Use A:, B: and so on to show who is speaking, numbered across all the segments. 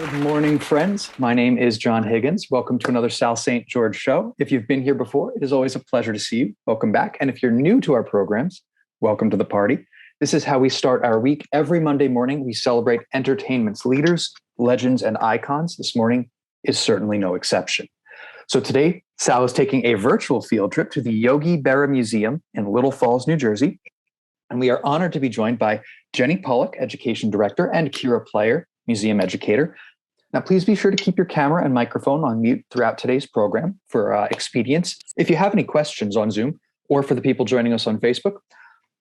A: Good morning, friends. My name is John Higgins. Welcome to another Sal St. George show. If you've been here before, it is always a pleasure to see you. Welcome back. And if you're new to our programs, welcome to the party. This is how we start our week. Every Monday morning, we celebrate entertainment's leaders, legends, and icons. This morning is certainly no exception. So today, Sal is taking a virtual field trip to the Yogi Berra Museum in Little Falls, New Jersey. And we are honored to be joined by Jenny Pollock, Education Director, and Kira Player, Museum Educator. Now, please be sure to keep your camera and microphone on mute throughout today's program for expedience. If you have any questions on Zoom or for the people joining us on Facebook,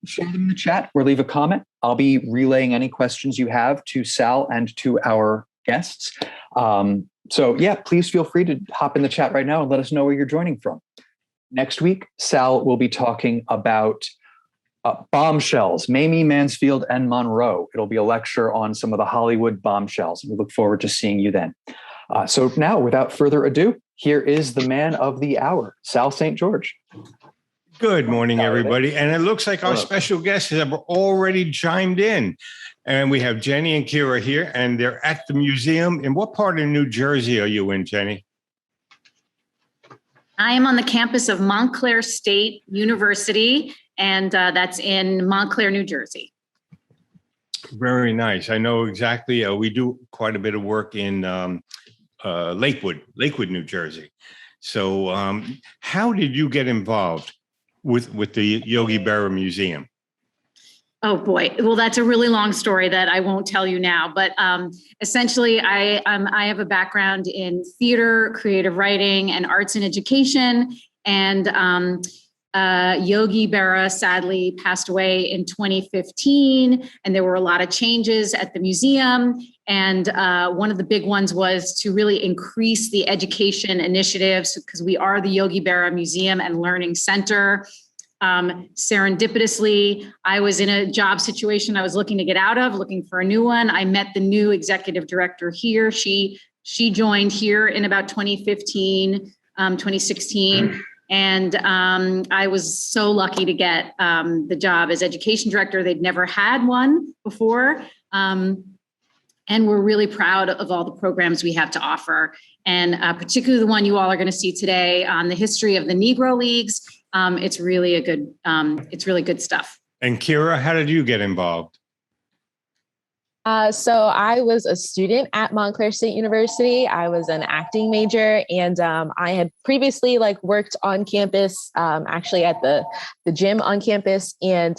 A: share them in the chat or leave a comment. I'll be relaying any questions you have to Sal and to our guests. Please feel free to hop in the chat right now and let us know where you're joining from. Next week, Sal will be talking about bombshells, Mamie, Mansfield, and Monroe. It'll be a lecture on some of the Hollywood bombshells. We look forward to seeing you then. So now, without further ado, here is the man of the hour, Sal St. George.
B: Good morning, everybody. And it looks like our special guests have already chimed in. And we have Jenny and Kira here, and they're at the museum. In what part of New Jersey are you in, Jenny?
C: I am on the campus of Montclair State University, and that's in Montclair, New Jersey.
B: Very nice. I know exactly. We do quite a bit of work in Lakewood, New Jersey. So how did you get involved with the Yogi Berra Museum?
C: Oh, boy. Well, that's a really long story that I won't tell you now. But essentially, I have a background in theater, creative writing, and arts and education. And Yogi Berra sadly passed away in 2015. And there were a lot of changes at the museum. And one of the big ones was to really increase the education initiatives, because we are the Yogi Berra Museum and Learning Center. Serendipitously, I was in a job situation I was looking to get out of, looking for a new one. I met the new executive director here. She joined here in about 2015, 2016. And I was so lucky to get the job as education director. They'd never had one before. And we're really proud of all the programs we have to offer. And particularly the one you all are going to see today on the history of the Negro Leagues. It's really good stuff.
B: And Kira, how did you get involved?
D: So I was a student at Montclair State University. I was an acting major, and I had previously worked on campus, actually at the gym on campus. And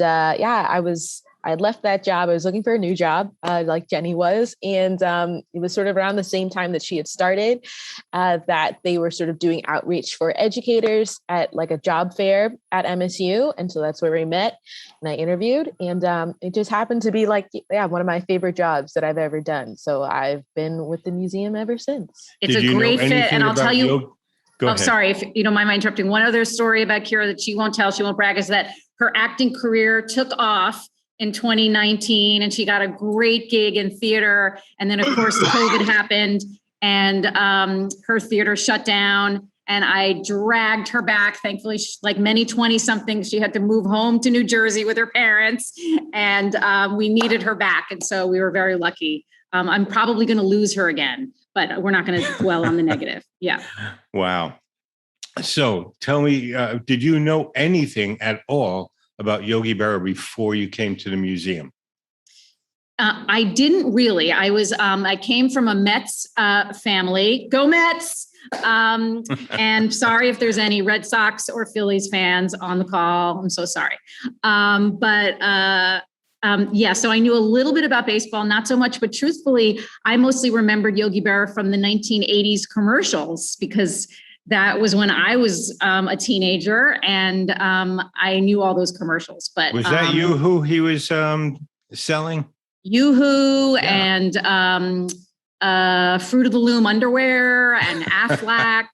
D: I had left that job. I was looking for a new job, like Jenny was. And it was sort of around the same time that she had started, that they were sort of doing outreach for educators at a job fair at MSU. And so that's where we met, and I interviewed. And it just happened to be one of my favorite jobs that I've ever done. So I've been with the museum ever since.
C: It's a great fit. And I'll tell you, sorry, if you don't mind my interrupting. One other story about Kira that she won't tell, she won't brag, is that her acting career took off in 2019, and she got a great gig in theater. And then, of course, COVID happened, and her theater shut down. And I dragged her back. Thankfully, like many 20-somethings, she had to move home to New Jersey with her parents, and we needed her back. And so we were very lucky. I'm probably going to lose her again, but we're not going to dwell on the negative. Yeah.
B: Wow. So tell me, did you know anything at all about Yogi Berra before you came to the museum?
C: I didn't really. I came from a Mets family. Go Mets! And sorry if there's any Red Sox or Phillies fans on the call. I'm so sorry. So I knew a little bit about baseball, not so much, but truthfully, I mostly remembered Yogi Berra from the 1980s commercials, because that was when I was a teenager, and I knew all those commercials. But
B: was that Yoo-Hoo he was selling?
C: Yoo-Hoo, yeah. And Fruit of the Loom underwear, and Aflac,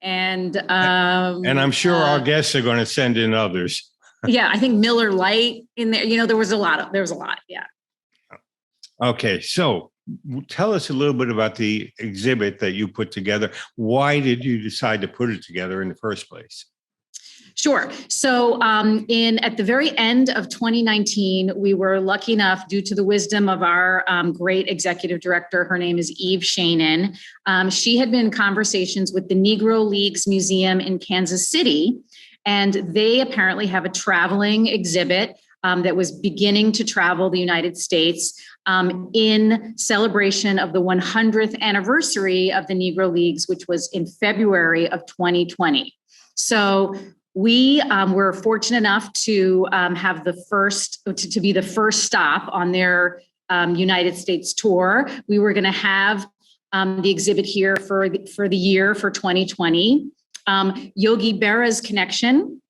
C: and
B: I'm sure our guests are going to send in others.
C: Yeah, I think Miller Lite in there. There was a lot. Yeah.
B: Okay, so tell us a little bit about the exhibit that you put together. Why did you decide to put it together in the first place?
C: Sure. So at the very end of 2019, we were lucky enough, due to the wisdom of our great executive director, her name is Eve Shanin. She had been in conversations with the Negro Leagues Museum in Kansas City, and they apparently have a traveling exhibit that was beginning to travel the United States in celebration of the 100th anniversary of the Negro Leagues, which was in February of 2020. So we were fortunate enough to have to be the first stop on their United States tour. We were going to have the exhibit here for the year for 2020. Yogi Berra's connection,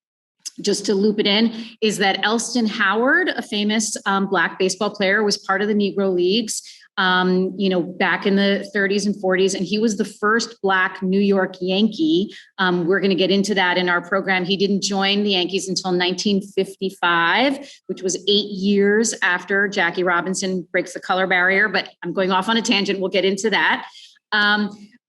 C: just to loop it in, is that Elston Howard, a famous Black baseball player, was part of the Negro Leagues, back in the 30s and 40s. And he was the first Black New York Yankee. We're going to get into that in our program. He didn't join the Yankees until 1955, which was 8 years after Jackie Robinson breaks the color barrier. But I'm going off on a tangent. We'll get into that.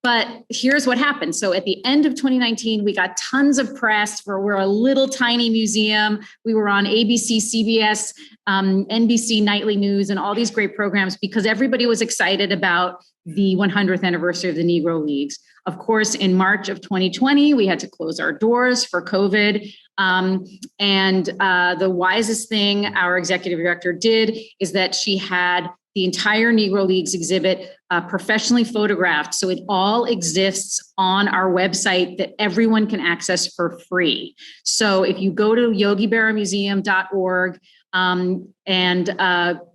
C: But here's what happened. So at the end of 2019, we got tons of press. We're a little tiny museum. We were on ABC, CBS, NBC Nightly News, and all these great programs because everybody was excited about the 100th anniversary of the Negro Leagues. Of course, in March of 2020, we had to close our doors for COVID. And the wisest thing our executive director did is that she had the entire Negro Leagues exhibit professionally photographed. So it all exists on our website that everyone can access for free. So if you go to yogiberramuseum.org and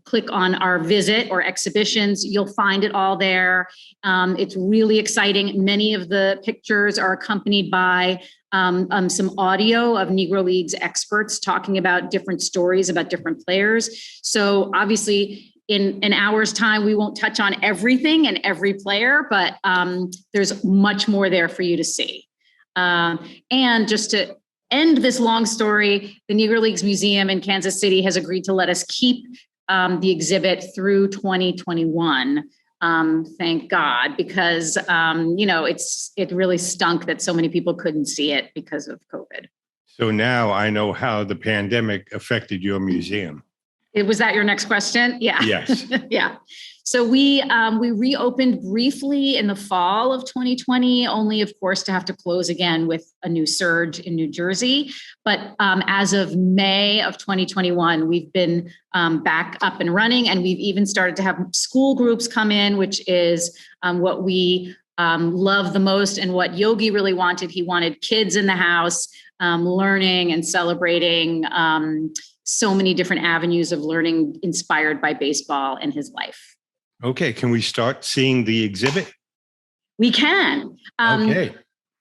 C: click on our visit or exhibitions, you'll find it all there. It's really exciting. Many of the pictures are accompanied by some audio of Negro Leagues experts talking about different stories about different players. So obviously, in an hour's time, we won't touch on everything and every player, but there's much more there for you to see. And just to end this long story, the Negro Leagues Museum in Kansas City has agreed to let us keep the exhibit through 2021. Thank God, because it really stunk that so many people couldn't see it because of COVID.
B: So now I know how the pandemic affected your museum.
C: Was that your next question? Yeah.
B: Yes.
C: Yeah. So we reopened briefly in the fall of 2020, only of course to have to close again with a new surge in New Jersey. But as of May of 2021, we've been back up and running, and we've even started to have school groups come in, which is what we love the most and what Yogi really wanted. He wanted kids in the house learning and celebrating so many different avenues of learning inspired by baseball in his life.
B: Okay. Can we start seeing the exhibit?
C: We can.
B: Okay.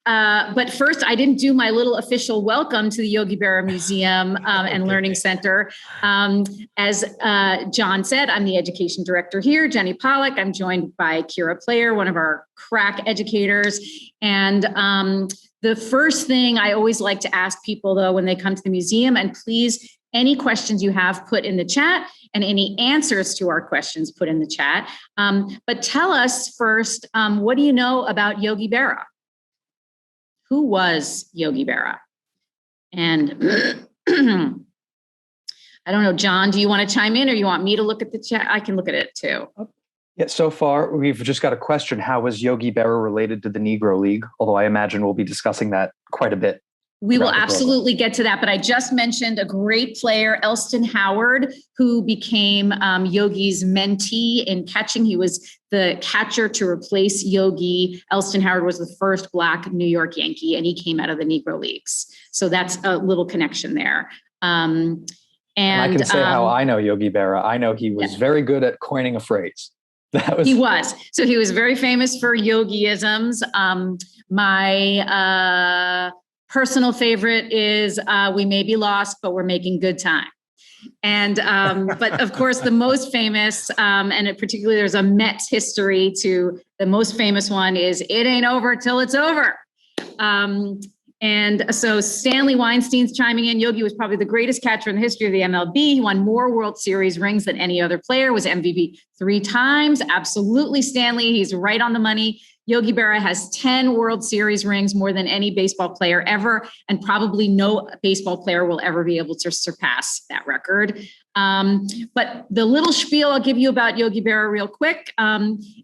C: But first, I didn't do my little official welcome to the Yogi Berra Museum and Learning Center. As John said, I'm the education director here, Jenny Pollack. I'm joined by Kira Player, one of our crack educators. And the first thing I always like to ask people, though, when they come to the museum, and please, any questions you have, put in the chat, and any answers to our questions, put in the chat. But tell us first, what do you know about Yogi Berra? Who was Yogi Berra? And I don't know, John, do you want to chime in or you want me to look at the chat? I can look at it too.
A: Yeah, so far we've just got a question. How was Yogi Berra related to the Negro League? Although I imagine we'll be discussing that quite a bit.
C: We will absolutely get to that, but I just mentioned a great player, Elston Howard, who became Yogi's mentee in catching. He was the catcher to replace Yogi. Elston Howard was the first Black New York Yankee, and he came out of the Negro Leagues. So that's a little connection there. And
A: I can say how I know Yogi Berra. I know he was very good at coining a phrase.
C: He was. So he was very famous for Yogi-isms. My personal favorite is "We may be lost, but we're making good time." And but of course, the most famous, and particularly there's a Mets history to the most famous one, is "It ain't over till it's over." And so Stanley Weinstein's chiming in. Yogi was probably the greatest catcher in the history of the MLB. He won more World Series rings than any other player, was MVP 3 times. Absolutely, Stanley. He's right on the money. Yogi Berra has 10 World Series rings, more than any baseball player ever, and probably no baseball player will ever be able to surpass that record. But the little spiel I'll give you about Yogi Berra real quick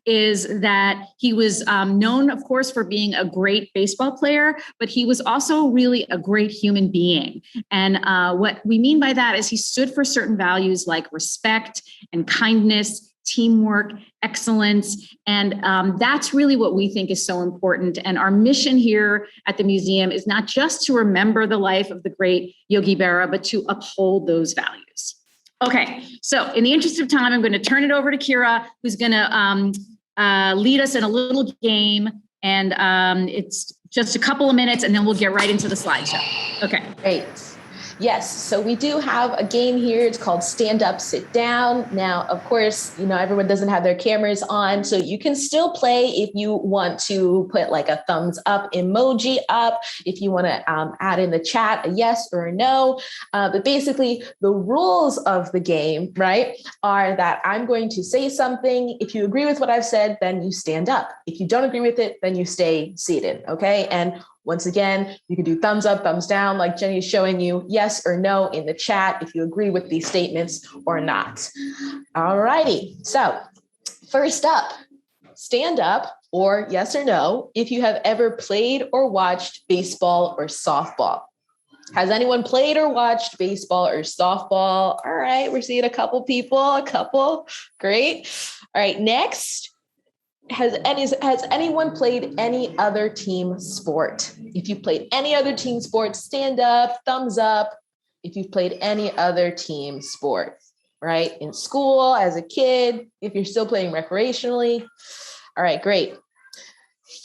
C: is that he was known, of course, for being a great baseball player, but he was also really a great human being. And what we mean by that is he stood for certain values like respect and kindness, teamwork, excellence. And that's really what we think is so important. And our mission here at the museum is not just to remember the life of the great Yogi Berra, but to uphold those values. Okay, so in the interest of time, I'm going to turn it over to Kira, who's going to lead us in a little game. And it's just a couple of minutes, and then we'll get right into the slideshow. Okay.
D: Great. Yes, so we do have a game here. It's called Stand Up, Sit Down. Now, of course, everyone doesn't have their cameras on, so you can still play if you want to put like a thumbs up emoji up, if you want to add in the chat a yes or a no. But basically, the rules of the game, right, are that I'm going to say something. If you agree with what I've said, then you stand up. If you don't agree with it, then you stay seated, okay? And once again, you can do thumbs up, thumbs down, like Jenny's showing you, yes or no in the chat if you agree with these statements or not. All righty. So first up, stand up or yes or no if you have ever played or watched baseball or softball. Has anyone played or watched baseball or softball? All right, we're seeing a couple people, Great. All right, next. Has anyone played any other team sport? If you played any other team sport, stand up, thumbs up. If you've played any other team sport, right? In school, as a kid, if you're still playing recreationally. All right, great.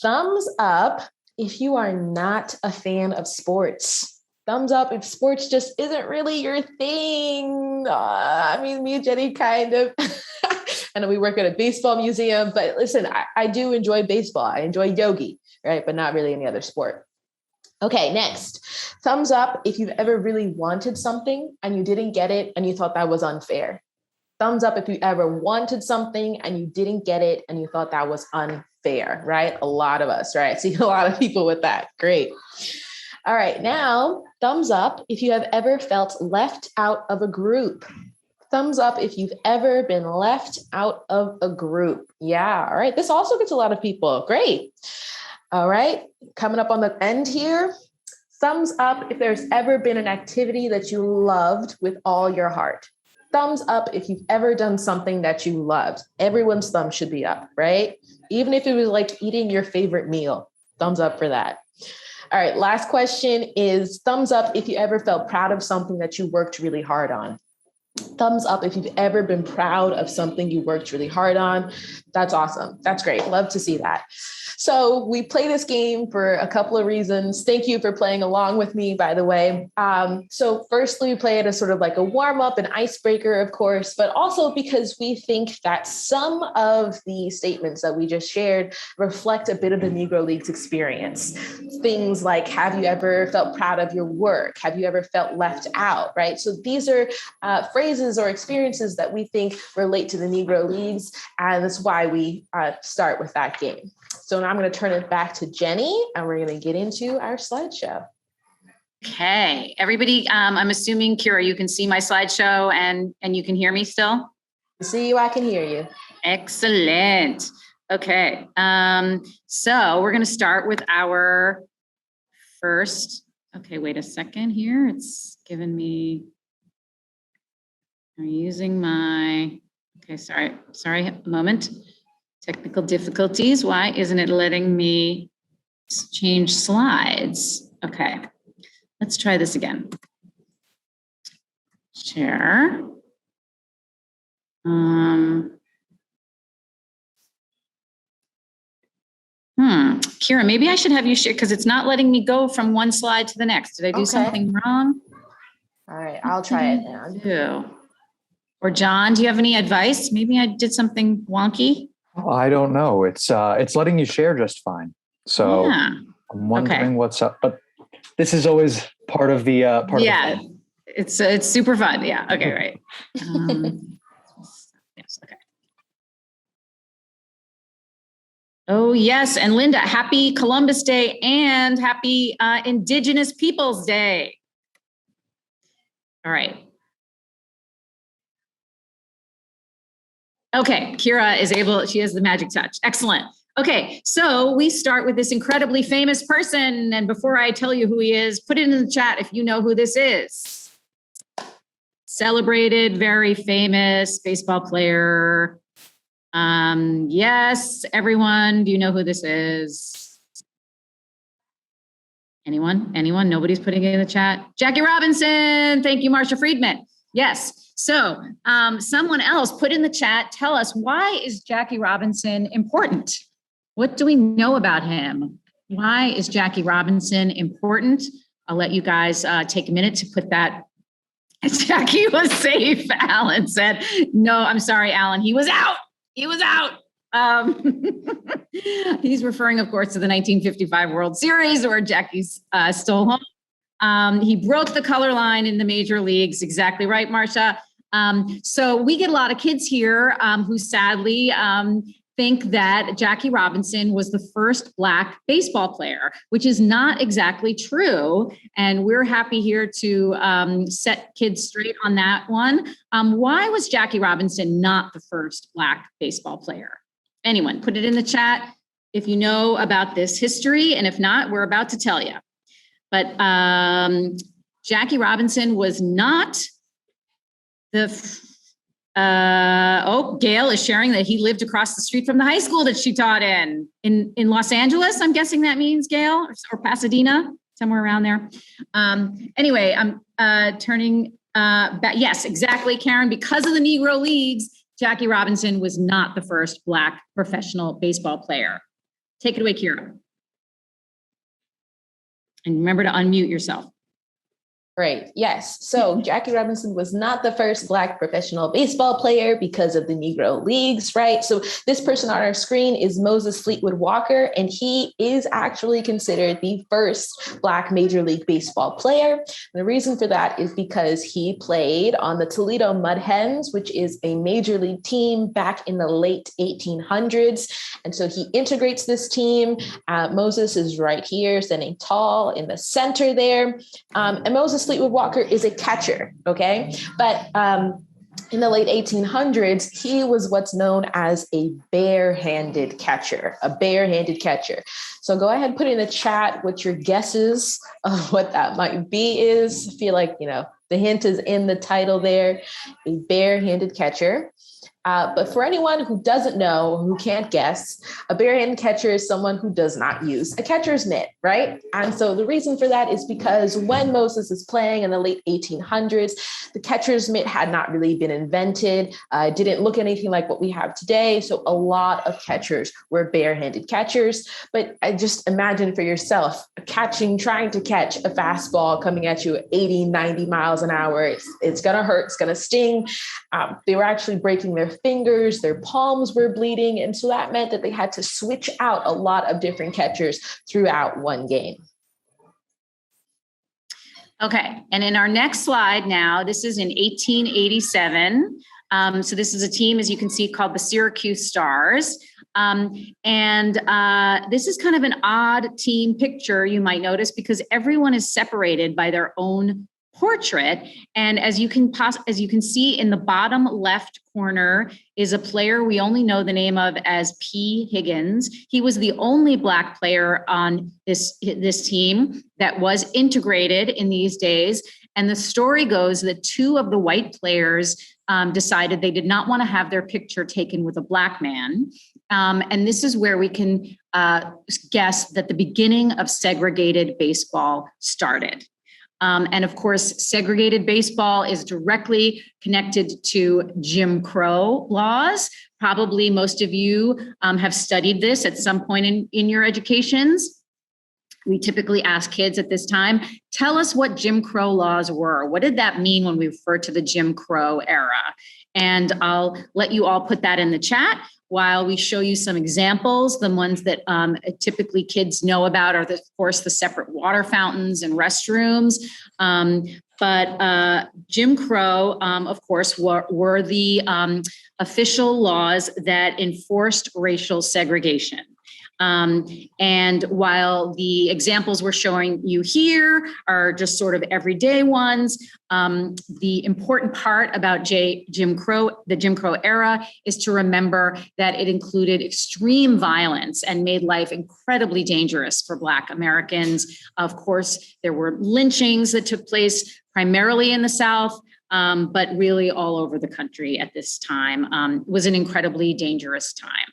D: Thumbs up if you are not a fan of sports. Thumbs up if sports just isn't really your thing. Me and Jenny kind of. I know we work at a baseball museum, but listen, I do enjoy baseball. I enjoy yogi, right? But not really any other sport. Okay, next. Thumbs up if you've ever really wanted something and you didn't get it and you thought that was unfair. Thumbs up if you ever wanted something and you didn't get it and you thought that was unfair, right? A lot of us, right? See a lot of people with that. Great. All right, now, thumbs up if you have ever felt left out of a group. Thumbs up if you've ever been left out of a group. Yeah, all right. This also gets a lot of people. Great. All right, coming up on the end here. Thumbs up if there's ever been an activity that you loved with all your heart. Thumbs up if you've ever done something that you loved. Everyone's thumb should be up, right? Even if it was like eating your favorite meal. Thumbs up for that. All right, last question is thumbs up if you ever felt proud of something that you worked really hard on. Thumbs up if you've ever been proud of something you worked really hard on. That's awesome. That's great. Love to see that. So we play this game for a couple of reasons. Thank you for playing along with me, by the way. So firstly, we play it as sort of like a warm up, an icebreaker, of course, but also because we think that some of the statements that we just shared reflect a bit of the Negro Leagues experience. Things like, have you ever felt proud of your work? Have you ever felt left out, right? So these are phrases or experiences that we think relate to the Negro Leagues, and that's why we start with that game. So now I'm going to turn it back to Jenny, and we're going to get into our slideshow.
C: Okay, everybody, I'm assuming, Kira, you can see my slideshow and you can hear me still?
D: I see you, I can hear you.
C: Excellent. Okay, so we're going to start with our first, okay, wait a second here. It's given me, I'm using my, okay, sorry, a moment. Technical difficulties. Why isn't it letting me change slides? Okay, let's try this again. Share. Kira, maybe I should have you share because it's not letting me go from one slide to the next. Did I do something wrong?
D: All right, I'll try it now.
C: Or John, do you have any advice? Maybe I did something wonky.
A: I don't know. It's letting you share just fine. So yeah. I'm wondering what's up. But This is always part of the part.
C: Yeah,
A: of the fun.
C: It's super fun. Yeah. Okay. Right. Yes. Okay. Oh yes, and Linda, happy Columbus Day and happy Indigenous Peoples Day. All right. Okay, Kira is able, she has the magic touch. Excellent. Okay, so we start with this incredibly famous person. And before I tell you who he is, put it in the chat if you know who this is. Celebrated, very famous baseball player. Yes, everyone, do you know who this is? Anyone? Nobody's putting it in the chat. Jackie Robinson. Thank you, Marsha Friedman. Yes. So someone else put in the chat, tell us, why is Jackie Robinson important? What do we know about him? Why is Jackie Robinson important? I'll let you guys take a minute to put that. Jackie was safe, Alan said. No, I'm sorry, Alan. He was out. He's referring, of course, to the 1955 World Series where Jackie's stole home. He broke the color line in the major leagues. Exactly right, Marsha. So we get a lot of kids here who sadly think that Jackie Robinson was the first Black baseball player, which is not exactly true. And we're happy here to set kids straight on that one. Why was Jackie Robinson not the first Black baseball player? Anyone, put it in the chat if you know about this history. And if not, we're about to tell you. But Jackie Robinson was not the... Gail is sharing that he lived across the street from the high school that she taught in Los Angeles. I'm guessing that means, Gail, or Pasadena, somewhere around there. Anyway, I'm turning back. Yes, exactly, Karen. Because of the Negro Leagues, Jackie Robinson was not the first Black professional baseball player. Take it away, Kira. And remember to unmute yourself.
D: Right. Yes. So Jackie Robinson was not the first Black professional baseball player because of the Negro Leagues, right? So this person on our screen is Moses Fleetwood Walker, and he is actually considered the first Black Major League Baseball player. And the reason for that is because he played on the Toledo Mud Hens, which is a major league team back in the late 1800s. And so he integrates this team. Moses is right here, standing tall in the center there. And Moses Fleetwood Walker is a catcher, okay? But in the late 1800s, he was what's known as a barehanded catcher, So go ahead and put in the chat what your guesses of what that might be is. I feel like, the hint is in the title there, a barehanded catcher. But for anyone who doesn't know, who can't guess, a barehanded catcher is someone who does not use a catcher's mitt, right? And so the reason for that is because when Moses is playing in the late 1800s, the catcher's mitt had not really been invented. It didn't look anything like what we have today. So a lot of catchers were barehanded catchers. But I just imagine for yourself, trying to catch a fastball coming at you at 80, 90 miles an hour. It's going to hurt. It's going to sting. They were actually breaking their fingers, their palms were bleeding. And so that meant that they had to switch out a lot of different catchers throughout one game.
C: Okay. And in our next slide now, this is in 1887. So this is a team, as you can see, called the Syracuse Stars. And this is kind of an odd team picture, you might notice, because everyone is separated by their own portrait. And as you can see in the bottom left corner is a player we only know the name of as P. Higgins. He was the only Black player on this team that was integrated in these days. And the story goes that two of the white players decided they did not want to have their picture taken with a Black man. And this is where we can guess that the beginning of segregated baseball started. And of course, segregated baseball is directly connected to Jim Crow laws. Probably most of you have studied this at some point in your educations. We typically ask kids at this time, tell us what Jim Crow laws were. What did that mean when we refer to the Jim Crow era? And I'll let you all put that in the chat. while we show you some examples, the ones that typically kids know about are, of course, the separate water fountains and restrooms. But Jim Crow, of course, were the official laws that enforced racial segregation. And while the examples we're showing you here are just sort of everyday ones, the important part about the Jim Crow era, is to remember that it included extreme violence and made life incredibly dangerous for Black Americans. Of course, there were lynchings that took place primarily in the South, but really all over the country at this time. It was an incredibly dangerous time.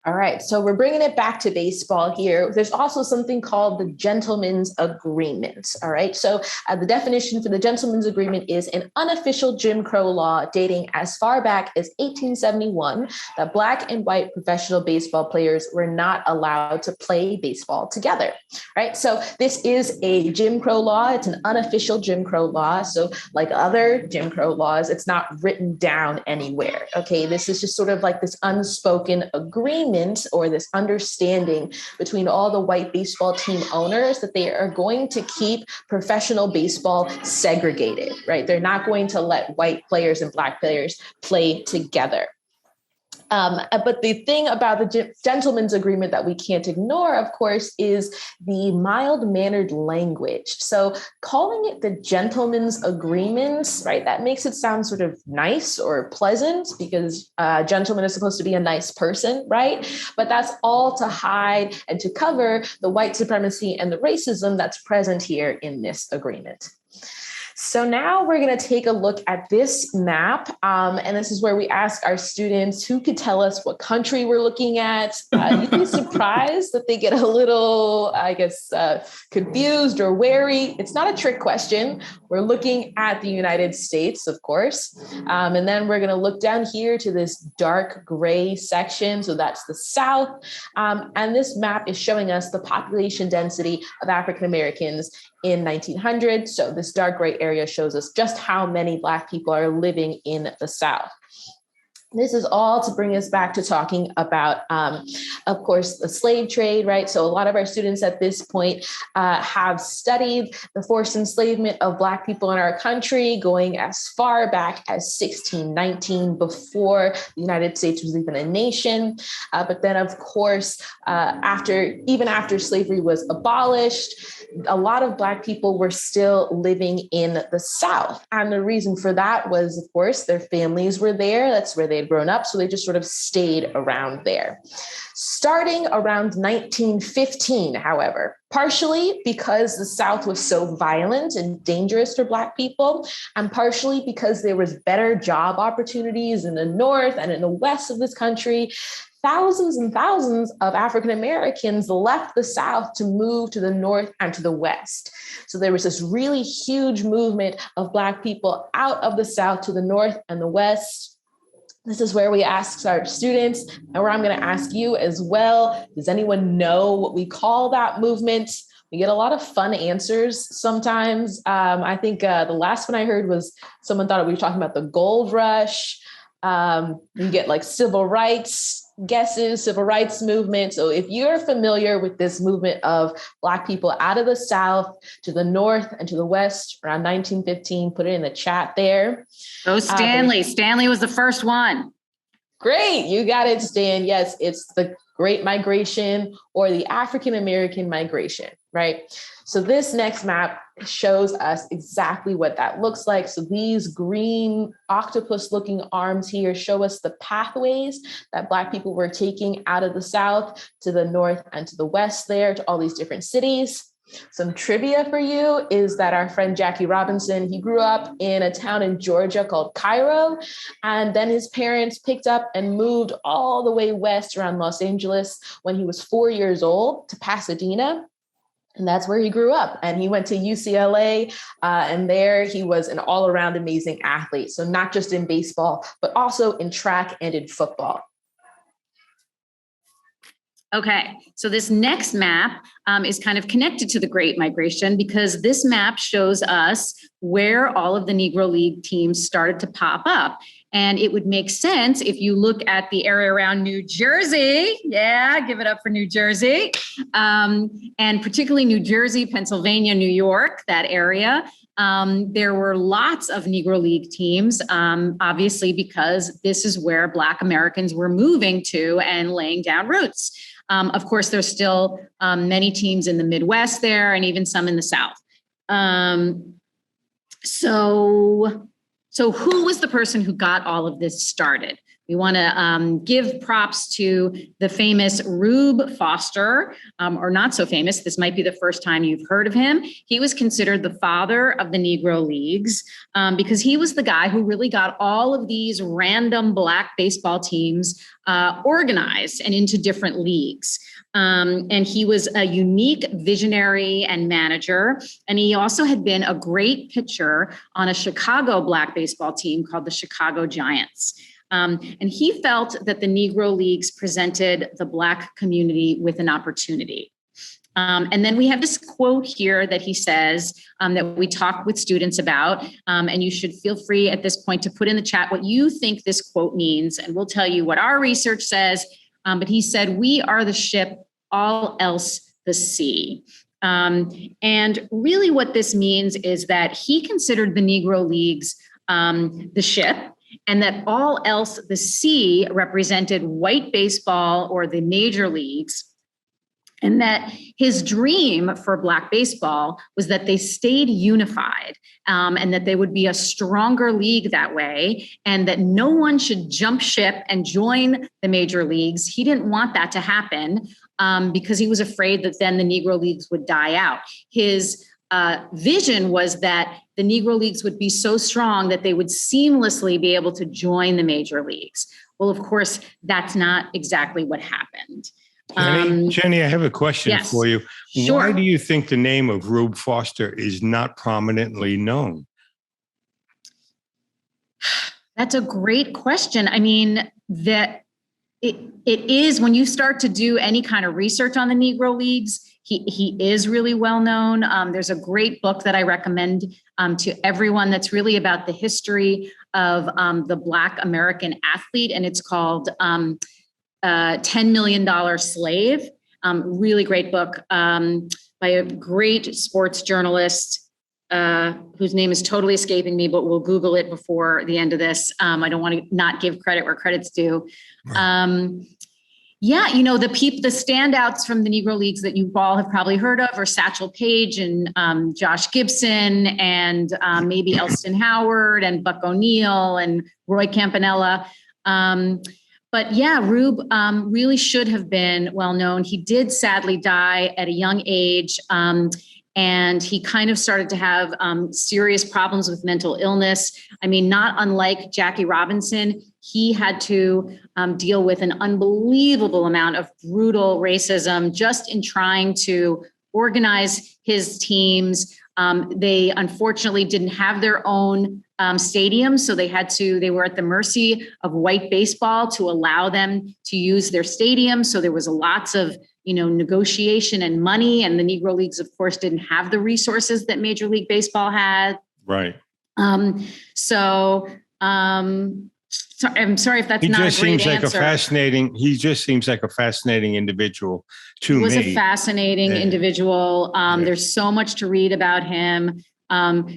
D: All right, so we're bringing it back to baseball here. There's also something called the Gentleman's Agreement. All right, so the definition for the Gentleman's Agreement is an unofficial Jim Crow law dating as far back as 1871 that Black and white professional baseball players were not allowed to play baseball together. Right, so this is a Jim Crow law. It's an unofficial Jim Crow law. So like other Jim Crow laws, it's not written down anywhere. Okay, this is just sort of like this unspoken agreement, or this understanding between all the white baseball team owners that they are going to keep professional baseball segregated, right? They're not going to let white players and Black players play together. But the thing about the Gentleman's Agreement that we can't ignore, of course, is the mild-mannered language. So calling it the Gentleman's Agreement, right, that makes it sound sort of nice or pleasant, because a gentleman is supposed to be a nice person, right? But that's all to hide and to cover the white supremacy and the racism that's present here in this agreement. So now we're going to take a look at this map. And this is where we ask our students who could tell us what country we're looking at. You'd be surprised that they get a little, I guess, confused or wary. It's not a trick question. We're looking at the United States, of course. And then we're going to look down here to this dark gray section. So that's the South. And this map is showing us the population density of African Americans in 1900. So this dark gray area shows us just how many Black people are living in the South. This is all to bring us back to talking about, of course, the slave trade, right? So a lot of our students at this point have studied the forced enslavement of Black people in our country going as far back as 1619, before the United States was even a nation. But then, of course, even after slavery was abolished, a lot of Black people were still living in the South. And the reason for that was, of course, their families were there. That's where they had grown up. So they just sort of stayed around there. Starting around 1915, however, partially because the South was so violent and dangerous for Black people, and partially because there was better job opportunities in the North and in the West of this country, thousands and thousands of African Americans left the South to move to the North and to the West. So there was this really huge movement of Black people out of the South to the North and the West. This is where we ask our students, and where I'm going to ask you as well. Does anyone know what we call that movement? We get a lot of fun answers sometimes. I think the last one I heard was someone thought we were talking about the gold rush. You get like civil rights guesses, civil rights movement. So if you're familiar with this movement of Black people out of the South to the North and to the West around 1915, put it in the chat there.
C: Oh, Stanley. Stanley was the first one.
D: Great. You got it, Stan. Yes, it's the Great Migration, or the African American migration, right? So this next map shows us exactly what that looks like. So these green octopus-looking arms here show us the pathways that Black people were taking out of the South to the North and to the West there, to all these different cities. Some trivia for you is that our friend Jackie Robinson, he grew up in a town in Georgia called Cairo, and then his parents picked up and moved all the way west around Los Angeles when he was 4 years old to Pasadena. And that's where he grew up. And he went to UCLA, and there he was an all-around amazing athlete. So not just in baseball, but also in track and in football.
C: Okay, so this next map is kind of connected to the Great Migration because this map shows us where all of the Negro League teams started to pop up. And it would make sense if you look at the area around New Jersey. Yeah, give it up for New Jersey. And particularly New Jersey, Pennsylvania, New York, that area. There were lots of Negro League teams, obviously, because this is where Black Americans were moving to and laying down roots. Of course, there's still many teams in the Midwest there and even some in the South. So who was the person who got all of this started? We want to give props to the famous Rube Foster, or not so famous. This might be the first time you've heard of him. He was considered the father of the Negro Leagues because he was the guy who really got all of these random Black baseball teams organized and into different leagues. And he was a unique visionary and manager. And he also had been a great pitcher on a Chicago Black baseball team called the Chicago Giants. And he felt that the Negro Leagues presented the Black community with an opportunity. And then we have this quote here that he says that we talk with students about, and you should feel free at this point to put in the chat what you think this quote means, and we'll tell you what our research says. But he said, "We are the ship, all else the sea." And really what this means is that he considered the Negro Leagues the ship, and that all else the sea represented white baseball or the major leagues. And that his dream for Black baseball was that they stayed unified and that they would be a stronger league that way, and that no one should jump ship and join the major leagues. He didn't want that to happen because he was afraid that then the Negro Leagues would die out. His vision was that the Negro Leagues would be so strong that they would seamlessly be able to join the major leagues. Well, of course, that's not exactly what happened.
B: Jenny, I have a question for you.
C: Sure.
B: Why do you think the name of Rube Foster is not prominently known?
C: That's a great question. I mean, that it is, when you start to do any kind of research on the Negro Leagues, he is really well known. There's a great book that I recommend to everyone that's really about the history of the Black American athlete, and it's called $10 Million Slave. Really great book by a great sports journalist whose name is totally escaping me, but we'll Google it before the end of this. I don't want to not give credit where credit's due. Yeah, you know, the standouts from the Negro Leagues that you all have probably heard of are Satchel Paige and Josh Gibson and maybe Elston Howard and Buck O'Neill and Roy Campanella. But yeah, Rube really should have been well known. He did sadly die at a young age, and he kind of started to have serious problems with mental illness. I mean, not unlike Jackie Robinson, he had to deal with an unbelievable amount of brutal racism just in trying to organize his teams. They unfortunately didn't have their own stadium, so they were at the mercy of white baseball to allow them to use their stadium. So there was lots of, negotiation and money, and the Negro Leagues, of course, didn't have the resources that Major League Baseball had.
B: Right.
C: I'm sorry if that's not a great answer.
B: He just seems like a fascinating individual to me.
C: He was a fascinating individual. There's so much to read about him.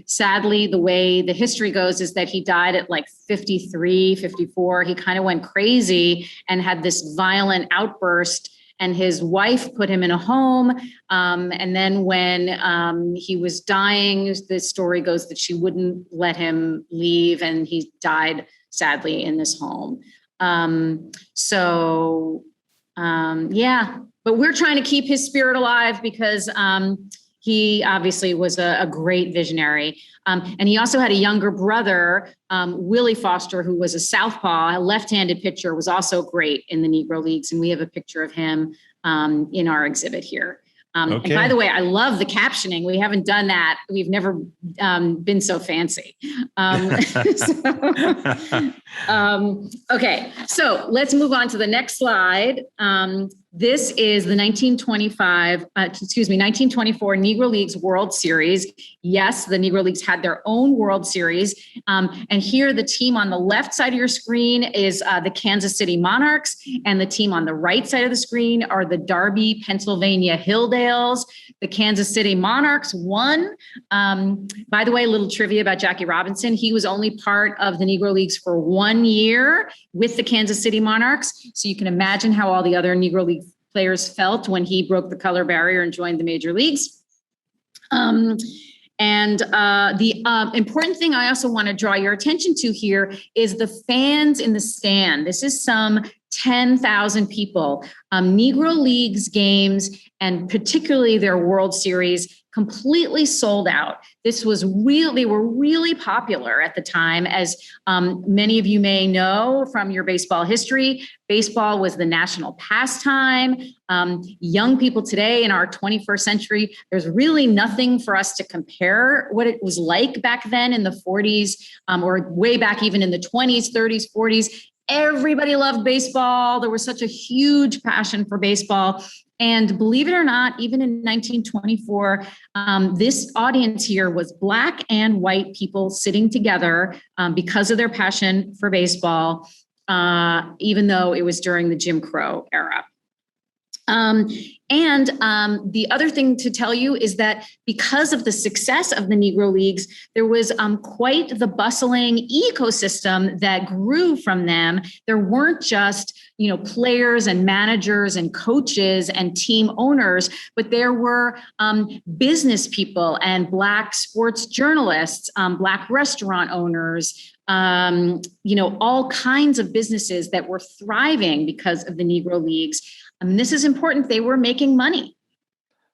C: Sadly, the way the history goes is that he died at like 53, 54. He kind of went crazy and had this violent outburst, and his wife put him in a home. And then when he was dying, the story goes that she wouldn't let him leave, and he died sadly in this home. But we're trying to keep his spirit alive because he obviously was a great visionary. And he also had a younger brother, Willie Foster, who was a southpaw, a left-handed pitcher, was also great in the Negro Leagues. And we have a picture of him in our exhibit here. And by the way, I love the captioning. We haven't done that. We've never been so fancy. Okay, so let's move on to the next slide. This is the 1924 Negro Leagues World Series. Yes, the Negro Leagues had their own World Series. And here the team on the left side of your screen is the Kansas City Monarchs. And the team on the right side of the screen are the Darby, Pennsylvania Hilldales. The Kansas City Monarchs won. By the way, a little trivia about Jackie Robinson. He was only part of the Negro Leagues for 1 year with the Kansas City Monarchs. So you can imagine how all the other Negro League players felt when he broke the color barrier and joined the major leagues. The important thing I also want to draw your attention to here is the fans in the stand. This is some 10,000 people. Negro Leagues games, and particularly their World Series, completely sold out. They were really popular at the time. As many of you may know from your baseball history, baseball was the national pastime. Young people today in our 21st century, there's really nothing for us to compare what it was like back then in the 40s, or way back even in the 20s, 30s, 40s. Everybody loved baseball. There was such a huge passion for baseball. And believe it or not, even in 1924, this audience here was Black and white people sitting together because of their passion for baseball, even though it was during the Jim Crow era. The other thing to tell you is that because of the success of the Negro Leagues, there was quite the bustling ecosystem that grew from them. There weren't just, players and managers and coaches and team owners, but there were business people and Black sports journalists, Black restaurant owners, all kinds of businesses that were thriving because of the Negro Leagues. And this is important. They were making money.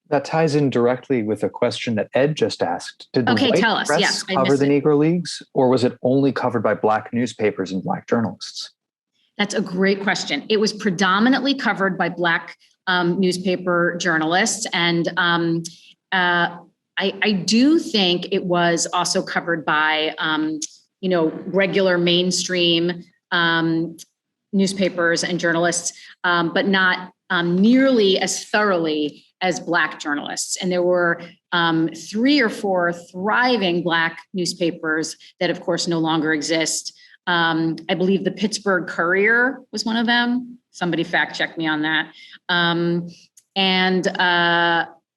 A: That ties in directly with a question that Ed just asked. Did the white
C: tell us.
A: press
C: Yes,
A: cover the Negro Leagues, or was it only covered by Black newspapers and Black journalists?
C: That's a great question. It was predominantly covered by Black newspaper journalists. And I do think it was also covered by, regular mainstream newspapers and journalists, but not nearly as thoroughly as Black journalists. And there were 3 or 4 thriving Black newspapers that, of course, no longer exist. I believe the Pittsburgh Courier was one of them. Somebody fact check me on that.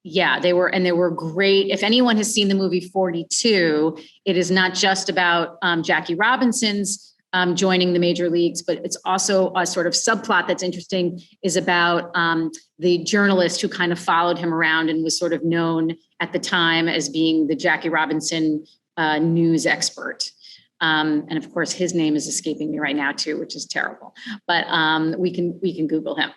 C: They were great. If anyone has seen the movie 42, it is not just about Jackie Robinson's joining the major leagues, but it's also a sort of subplot that's interesting is about the journalist who kind of followed him around and was sort of known at the time as being the Jackie Robinson news expert. And of course, his name is escaping me right now too, which is terrible, but we can Google him.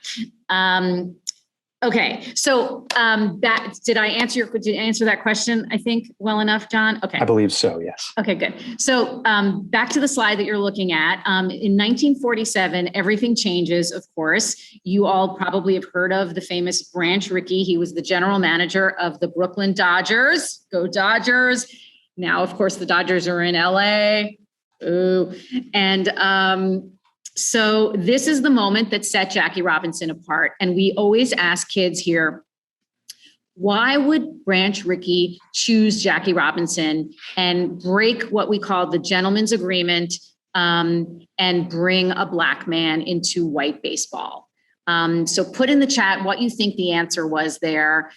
C: Okay, so did I answer that question, I think, well enough, John? Okay.
A: I believe so, yes.
C: Okay, good. So back to the slide that you're looking at. In 1947, everything changes, of course. You all probably have heard of the famous Branch Rickey. He was the general manager of the Brooklyn Dodgers. Go Dodgers. Now, of course, the Dodgers are in LA. Ooh. And so this is the moment that set Jackie Robinson apart. And we always ask kids here, why would Branch Rickey choose Jackie Robinson and break what we call the gentleman's agreement and bring a Black man into white baseball? So put in the chat what you think the answer was there.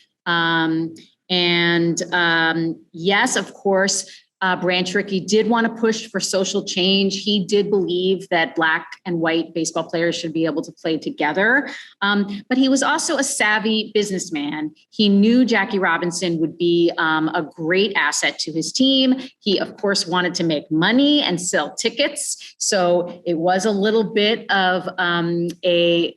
C: Yes, of course, Branch Rickey did want to push for social change. He did believe that Black and white baseball players should be able to play together. But he was also a savvy businessman. He knew Jackie Robinson would be a great asset to his team. He, of course, wanted to make money and sell tickets. So it was a little bit of a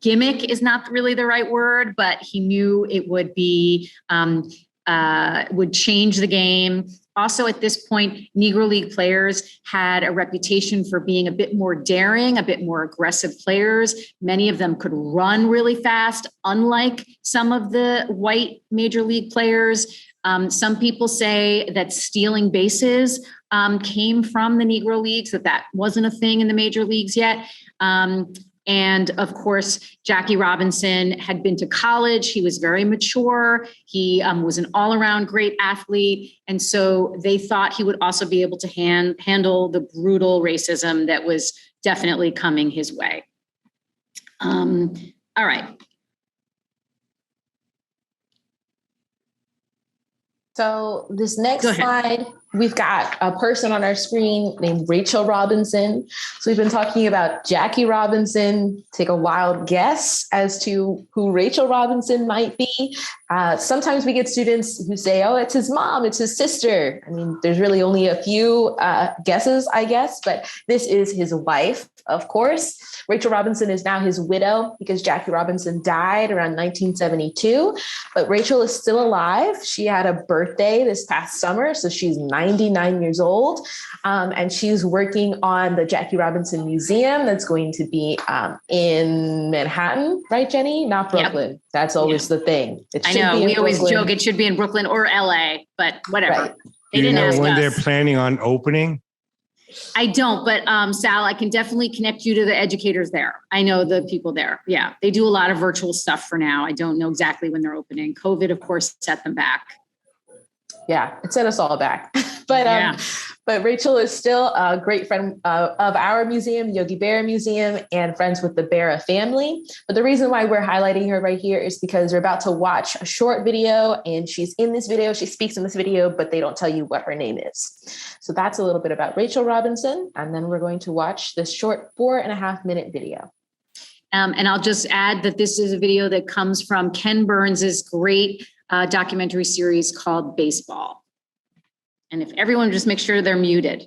C: gimmick is not really the right word, but he knew it would be would change the game. Also, at this point, Negro League players had a reputation for being a bit more daring, a bit more aggressive players. Many of them could run really fast, unlike some of the white major league players. Some people say that stealing bases came from the Negro Leagues, that wasn't a thing in the major leagues yet. And of course, Jackie Robinson had been to college. He was very mature. He was an all-around great athlete. And so they thought he would also be able to handle the brutal racism that was definitely coming his way. All right.
D: So this next slide, we've got a person on our screen named Rachel Robinson. So we've been talking about Jackie Robinson. Take a wild guess as to who Rachel Robinson might be. Sometimes we get students who say, oh, it's his mom, it's his sister. I mean, there's really only a few guesses, I guess, but this is his wife, of course. Rachel Robinson is now his widow because Jackie Robinson died around 1972, but Rachel is still alive. She had a birthday this past summer, so she's 99 years old, and she's working on the Jackie Robinson Museum that's going to be in Manhattan, right, Jenny? Not Brooklyn. Yep. That's always the thing.
C: I know, we always joke it should be in Brooklyn or LA, but whatever.
D: Right.
C: They didn't ask us.
B: When they're planning on opening?
C: I don't, but Sal, I can definitely connect you to the educators there. I know the people there. Yeah, they do a lot of virtual stuff for now. I don't know exactly when they're opening. COVID, of course, set them back.
D: Yeah, it set us all back. But Rachel is still a great friend of our museum, Yogi Berra Museum, and friends with the Berra family. But the reason why we're highlighting her right here is because we're about to watch a short video, and she's in this video, she speaks in this video, but they don't tell you what her name is. So that's a little bit about Rachel Robinson, and then we're going to watch this short 4.5-minute video.
C: And I'll just add that this is a video that comes from Ken Burns's great documentary series called Baseball. And if everyone just make sure they're muted.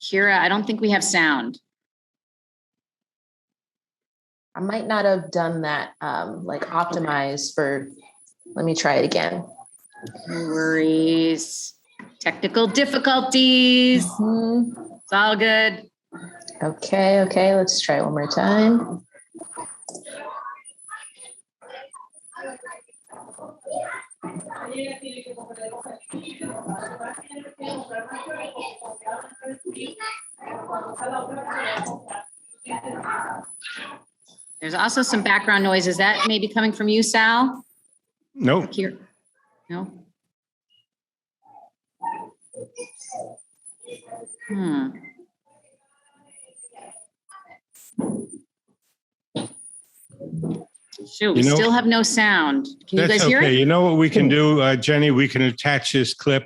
C: Kira, I don't think we have sound.
D: I might not have done that, like optimize for, let me try it again.
C: No worries. Technical difficulties.
D: Mm-hmm.
C: It's all good.
D: Okay, let's try it one more time.
C: There's also some background noise. Is that maybe coming from you, Sal?
B: Nope.
C: Here. No. Shoot, we still have no sound. Can you guys hear it?
B: You know what we can do, Jenny? We can attach this clip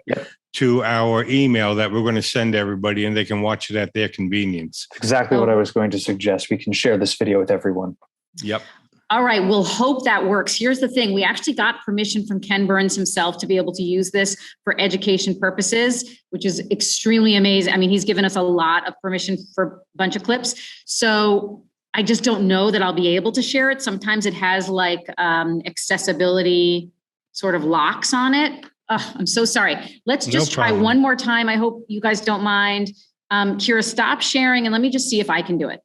B: to our email that we're going to send everybody, and they can watch it at their convenience.
A: Exactly what I was going to suggest. We can share this video with everyone.
B: Yep.
C: All right, we'll hope that works. Here's the thing. We actually got permission from Ken Burns himself to be able to use this for education purposes, which is extremely amazing. I mean, he's given us a lot of permission for a bunch of clips. So I just don't know that I'll be able to share it. Sometimes it has like accessibility sort of locks on it. Oh, I'm so sorry. Let's just try one more time. I hope you guys don't mind. Kira, stop sharing and let me just see if I can do it.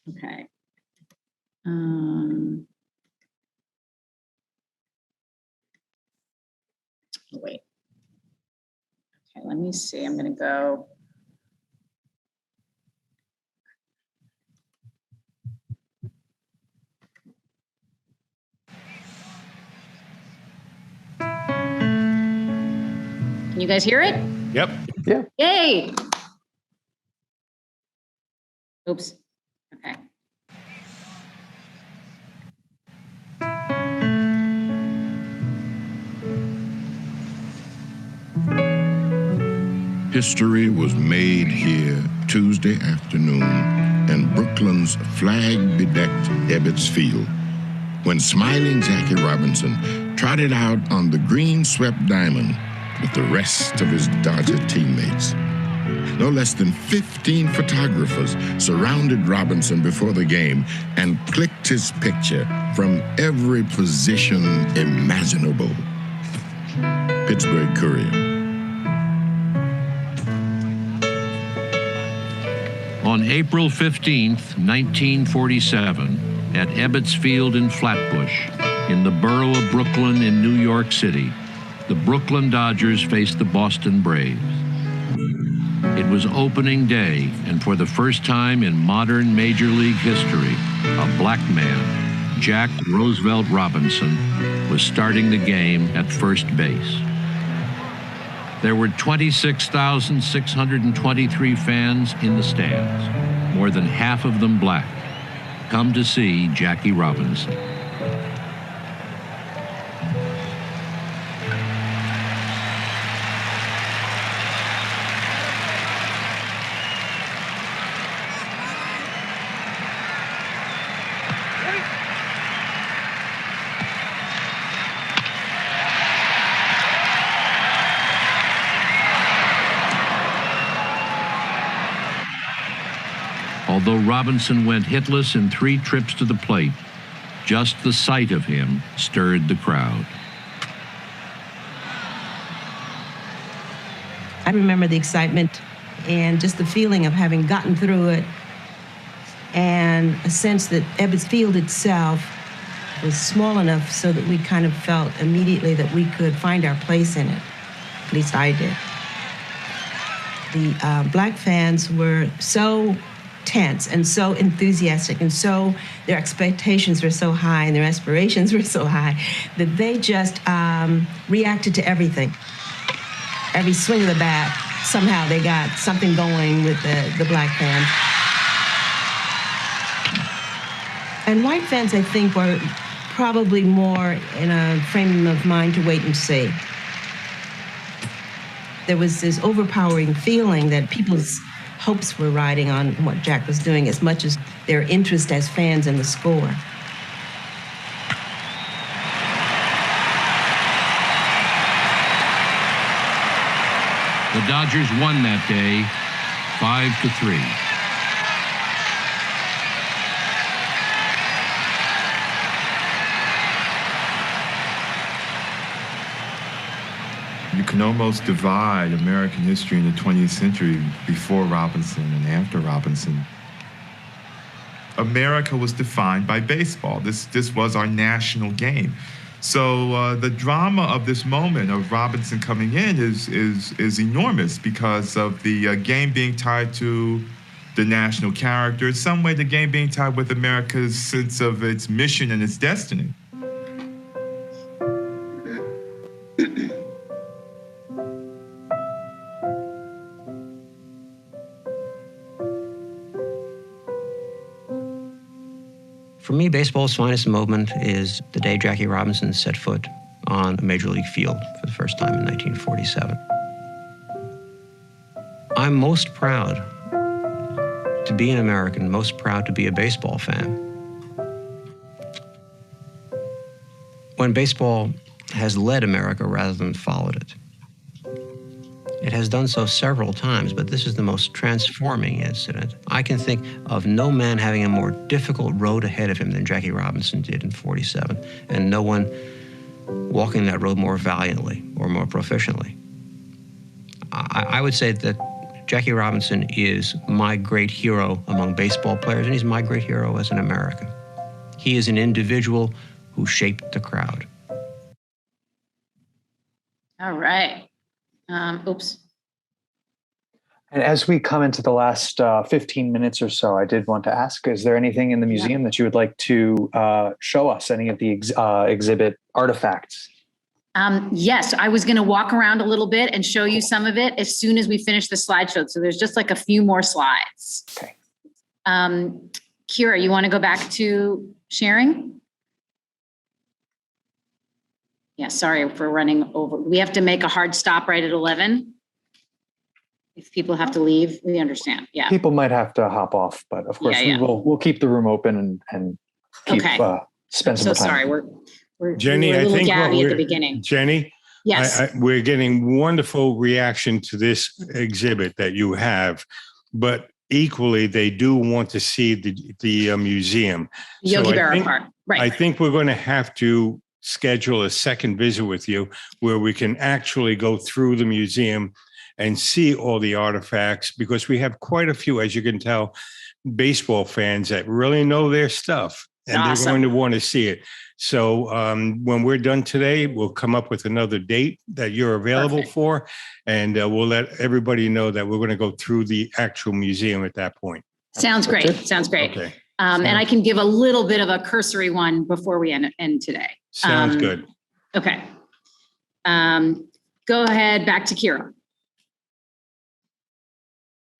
C: Okay. Wait. Okay, let me see. I'm going to go. Can you guys hear it?
B: Yep.
A: Yeah.
C: Yay. Oops. Okay.
E: History was made here Tuesday afternoon in Brooklyn's flag-bedecked Ebbets Field when smiling Jackie Robinson trotted out on the green-swept diamond with the rest of his Dodger teammates. No less than 15 photographers surrounded Robinson before the game and clicked his picture from every position imaginable. Pittsburgh Courier.
F: On April 15th, 1947, at Ebbets Field in Flatbush, in the borough of Brooklyn in New York City, the Brooklyn Dodgers faced the Boston Braves. It was opening day, and for the first time in modern Major League history, a black man, Jack Roosevelt Robinson, was starting the game at first base. There were 26,623 fans in the stands, more than half of them black, come to see Jackie Robinson. Although Robinson went hitless in 3 trips to the plate, just the sight of him stirred the crowd.
G: I remember the excitement and just the feeling of having gotten through it, and a sense that Ebbets Field itself was small enough so that we kind of felt immediately that we could find our place in it. At least I did. The black fans were so tense and so enthusiastic, and so their expectations were so high and their aspirations were so high that they just reacted to everything. Every swing of the bat, somehow they got something going with the black fans. And white fans, I think, were probably more in a frame of mind to wait and see. There was this overpowering feeling that people's hopes were riding on what Jack was doing as much as their interest as fans in the score.
F: The Dodgers won that day 5-3.
H: You can almost divide American history in the 20th century before Robinson and after Robinson. America was defined by baseball. This was our national game. So the drama of this moment of Robinson coming in is enormous because of the game being tied to the national character. In some way, the game being tied with America's sense of its mission and its destiny.
I: For me, baseball's finest moment is the day Jackie Robinson set foot on a major league field for the first time in 1947. I'm most proud to be an American, most proud to be a baseball fan. When baseball has led America rather than followed it. It has done so several times, but this is the most transforming incident. I can think of no man having a more difficult road ahead of him than Jackie Robinson did in '47, and no one walking that road more valiantly or more proficiently. I would say that Jackie Robinson is my great hero among baseball players, and he's my great hero as an American. He is an individual who shaped the crowd.
C: All right. Oops.
A: And as we come into the last 15 minutes or so, I did want to ask, is there anything in the museum that you would like to show us, any of the exhibit artifacts?
C: Yes, I was going to walk around a little bit and show you some of it as soon as we finish the slideshow. So there's just like a few more slides.
A: Okay.
C: Kira, you want to go back to sharing? Yeah, sorry for running over. We have to make a hard stop right at 11. If people have to leave, we understand. Yeah.
A: People might have to hop off, but of course we'll keep the room open and keep spend some time.
C: Sorry, we're
B: Jenny,
C: a little
B: I think
C: gabby at the beginning.
B: Jenny,
C: yes,
B: we're getting wonderful reaction to this exhibit that you have, but equally they do want to see the museum.
C: Yogi Berra part, right?
B: I think we're going to have to schedule a second visit with you where we can actually go through the museum and see all the artifacts, because we have quite a few, as you can tell, baseball fans that really know their stuff, and they're going to want to see it. So when we're done today, we'll come up with another date that you're available for, and we'll let everybody know that we're going to go through the actual museum at that point.
C: Sounds great. Sounds great.
B: Okay.
C: And I can give a little bit of a cursory one before we end today.
B: Sounds good.
C: Okay. Go ahead, back to Kira.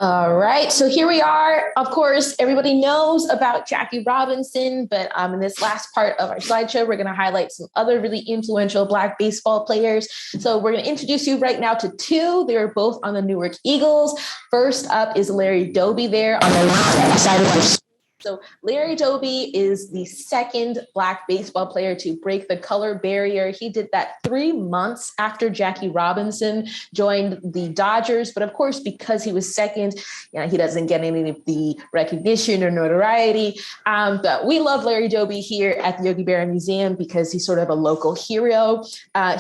D: All right, so here we are. Of course, everybody knows about Jackie Robinson, but in this last part of our slideshow, we're going to highlight some other really influential Black baseball players. So we're going to introduce you right now to two. They're both on the Newark Eagles. First up is Larry Doby there on the left side of the. So Larry Doby is the second Black baseball player to break the color barrier. He did that 3 months after Jackie Robinson joined the Dodgers. But of course, because he was second, he doesn't get any of the recognition or notoriety. But we love Larry Doby here at the Yogi Berra Museum because he's sort of a local hero.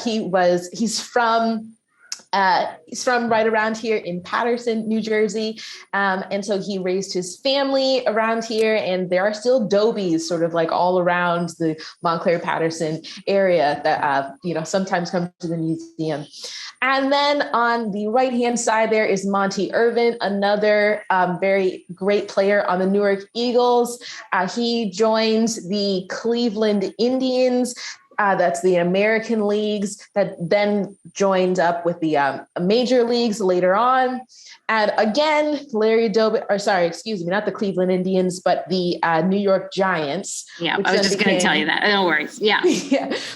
D: He's from right around here in Paterson, New Jersey. And so he raised his family around here, and there are still Dobies sort of like all around the Montclair Paterson area that, sometimes come to the museum. And then on the right-hand side, there is Monty Irvin, another very great player on the Newark Eagles. He joins the Cleveland Indians. That's the American leagues that then joined up with the major leagues later on. And again, Larry Doby, not the Cleveland Indians, but the New York Giants.
C: Yeah, I was just going to tell you that. No worries. Yeah.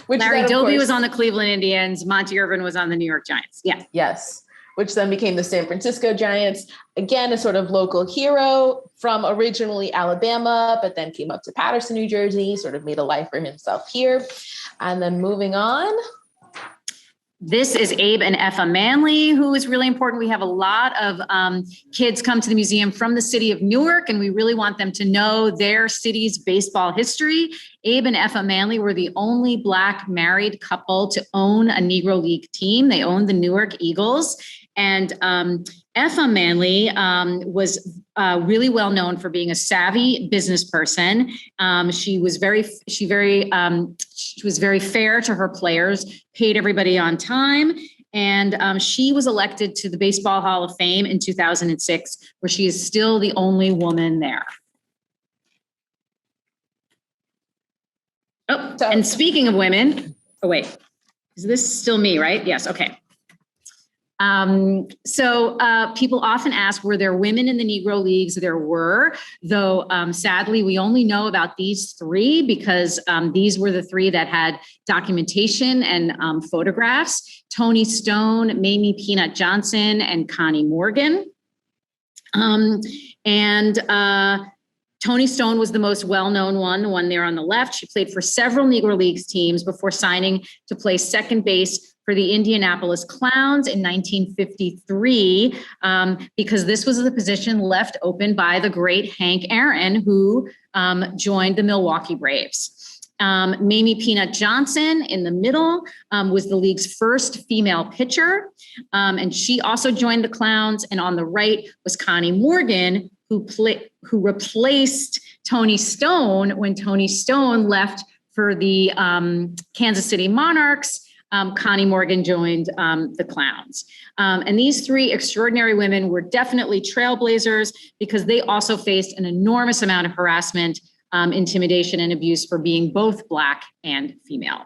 C: Larry Doby was on the Cleveland Indians. Monty Irvin was on the New York Giants. Yeah.
D: Yes. Which then became the San Francisco Giants. Again, a sort of local hero from originally Alabama, but then came up to Paterson, New Jersey, sort of made a life for himself here. And then moving on.
C: This is Abe and Effa Manly, who is really important. We have a lot of kids come to the museum from the city of Newark, and we really want them to know their city's baseball history. Abe and Effa Manly were the only Black married couple to own a Negro League team. They owned the Newark Eagles. And Effa Manly was really well known for being a savvy business person. She was very fair to her players, paid everybody on time, and she was elected to the Baseball Hall of Fame in 2006, where she is still the only woman there. Oh, and speaking of women, is this still me, right? Yes, okay. So people often ask, were there women in the Negro Leagues? There were, though sadly, we only know about these three because these were the three that had documentation and photographs: Tony Stone, Mamie Peanut Johnson, and Connie Morgan. Tony Stone was the most well-known one, the one there on the left. She played for several Negro Leagues teams before signing to play second base for the Indianapolis Clowns in 1953, because this was the position left open by the great Hank Aaron, who joined the Milwaukee Braves. Mamie Peanut Johnson in the middle was the league's first female pitcher, and she also joined the Clowns. And on the right was Connie Morgan, who replaced Tony Stone when Tony Stone left for the Kansas City Monarchs. Connie Morgan joined the Clowns. And these three extraordinary women were definitely trailblazers because they also faced an enormous amount of harassment, intimidation, and abuse for being both Black and female.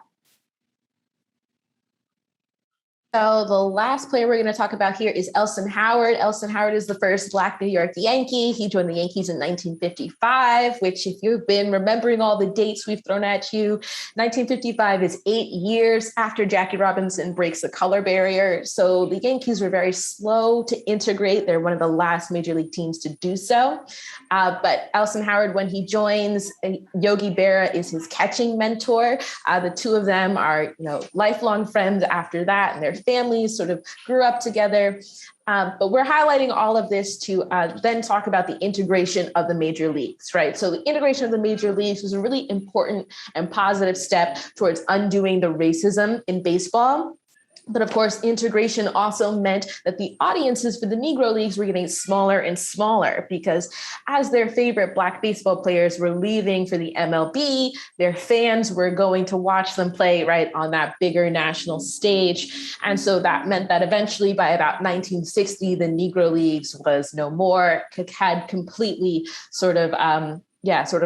D: So the last player we're going to talk about here is Elson Howard. Elson Howard is the first Black New York Yankee. He joined the Yankees in 1955, which if you've been remembering all the dates we've thrown at you, 1955 is 8 years after Jackie Robinson breaks the color barrier. So the Yankees were very slow to integrate. They're one of the last major league teams to do so. But Elson Howard, when he joins, Yogi Berra is his catching mentor. The two of them are, lifelong friends after that, and their families sort of grew up together. But we're highlighting all of this to then talk about the integration of the major leagues, right? So the integration of the major leagues was a really important and positive step towards undoing the racism in baseball. But of course, integration also meant that the audiences for the Negro Leagues were getting smaller and smaller because as their favorite Black baseball players were leaving for the MLB, their fans were going to watch them play right on that bigger national stage. And so that meant that eventually by about 1960, the Negro Leagues was no more, had completely sort of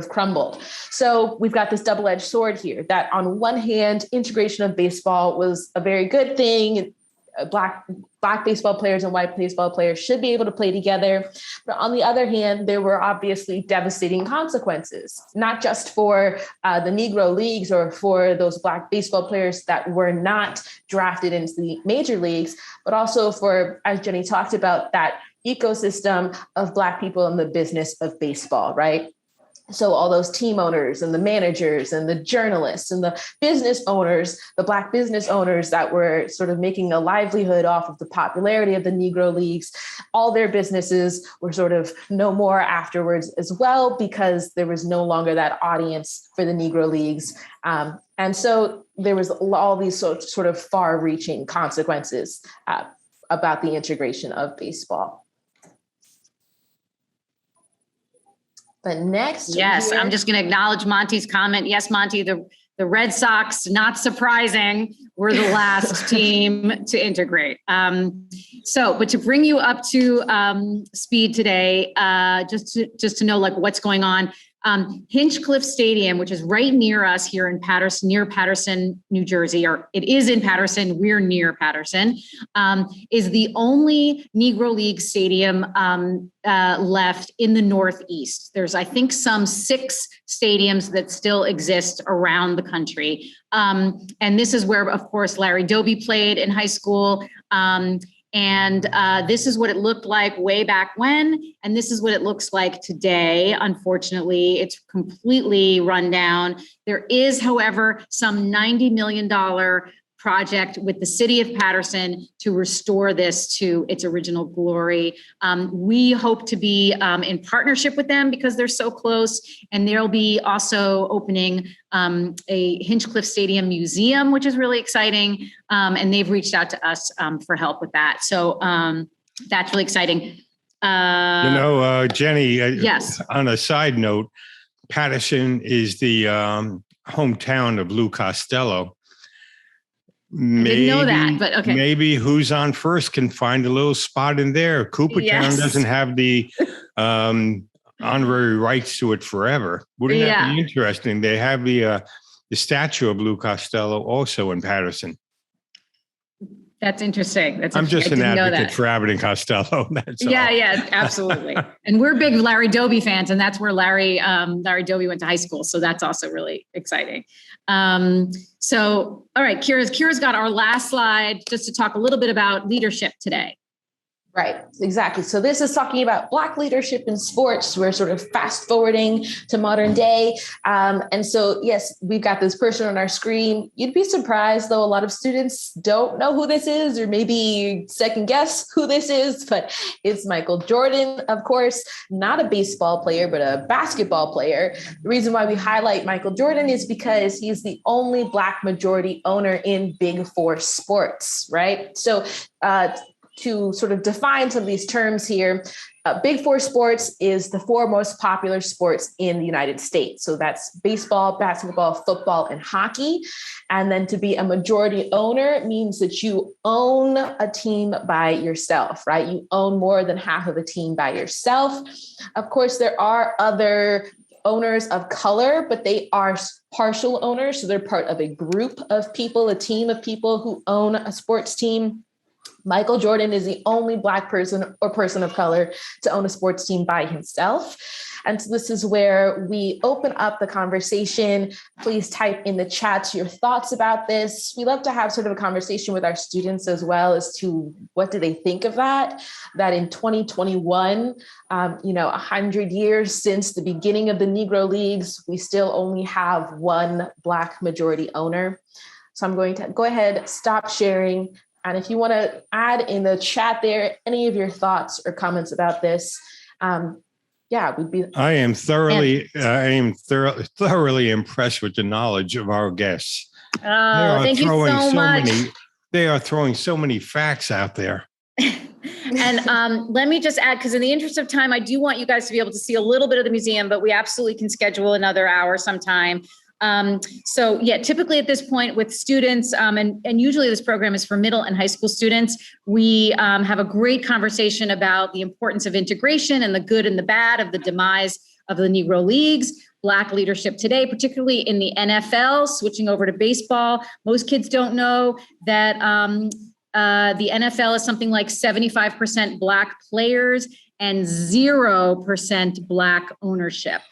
D: crumbled. So we've got this double-edged sword here that on one hand, integration of baseball was a very good thing. Black baseball players and white baseball players should be able to play together. But on the other hand, there were obviously devastating consequences, not just for the Negro Leagues or for those Black baseball players that were not drafted into the major leagues, but also for, as Jenny talked about, that ecosystem of Black people in the business of baseball, right? So all those team owners and the managers and the journalists and the business owners, the Black business owners that were sort of making a livelihood off of the popularity of the Negro Leagues, all their businesses were sort of no more afterwards as well, because there was no longer that audience for the Negro Leagues. And so there was all these sort of far-reaching consequences about the integration of baseball. But next,
C: yes, I'm just going to acknowledge Monty's comment. Yes, Monty, the Red Sox, not surprising, were the last team to integrate. But to bring you up to speed today, just to know like what's going on. Hinchcliffe Stadium, which is right near us here in Paterson, near Paterson, New Jersey, or it is in Paterson, we're near Paterson, is the only Negro League stadium left in the Northeast. There's, I think, some 6 stadiums that still exist around the country. And this is where, of course, Larry Doby played in high school. And this is what it looked like way back when, and this is what it looks like today. Unfortunately, it's completely run down. There is, however, some $90 million project with the city of Paterson to restore this to its original glory. We hope to be in partnership with them because they're so close, and they'll be also opening a Hinchcliffe Stadium museum, which is really exciting. And they've reached out to us for help with that. So that's really exciting.
B: Jenny,
C: yes.
B: On a side note, Paterson is the hometown of Lou Costello.
C: Maybe, I didn't know that, but okay.
B: Maybe Who's On First can find a little spot in there. Coopertown doesn't have the honorary rights to it forever. Wouldn't that be interesting? They have the statue of Lou Costello also in Paterson.
C: That's interesting.
B: I'm just an advocate for Abbott and Costello. That's all.
C: Yeah, absolutely. And we're big Larry Doby fans, and that's where Larry Doby went to high school. So that's also really exciting. So, all right, Kira's got our last slide just to talk a little bit about leadership today.
D: Right, exactly. So this is talking about Black leadership in sports. We're sort of fast forwarding to modern day. And so, yes, we've got this person on our screen. You'd be surprised, though, a lot of students don't know who this is, or maybe second guess who this is, but it's Michael Jordan, of course, not a baseball player, but a basketball player. The reason why we highlight Michael Jordan is because he's the only Black majority owner in Big Four sports, right? So, to sort of define some of these terms here, Big Four sports is the 4 most popular sports in the United States. So that's baseball, basketball, football, and hockey. And then to be a majority owner means that you own a team by yourself, right? You own more than half of a team by yourself. Of course, there are other owners of color, but they are partial owners. So they're part of a group of people, a team of people who own a sports team. Michael Jordan is the only Black person or person of color to own a sports team by himself. And so this is where we open up the conversation. Please type in the chat your thoughts about this. We love to have sort of a conversation with our students as well as to what do they think of that in 2021, 100 years since the beginning of the Negro Leagues, we still only have one Black majority owner. So I'm going to go ahead, stop sharing. And if you want to add in the chat there any of your thoughts or comments about this, we'd be.
B: I am thoroughly impressed with the knowledge of our guests.
C: Oh, thank you so much.
B: They are throwing so many facts out there.
C: And let me just add, because in the interest of time, I do want you guys to be able to see a little bit of the museum, but we absolutely can schedule another hour sometime. So yeah, typically at this point with students, and usually this program is for middle and high school students, we have a great conversation about the importance of integration and the good and the bad of the demise of the Negro Leagues, Black leadership today, particularly in the NFL, switching over to baseball. Most kids don't know that the NFL is something like 75% Black players and 0% Black ownership,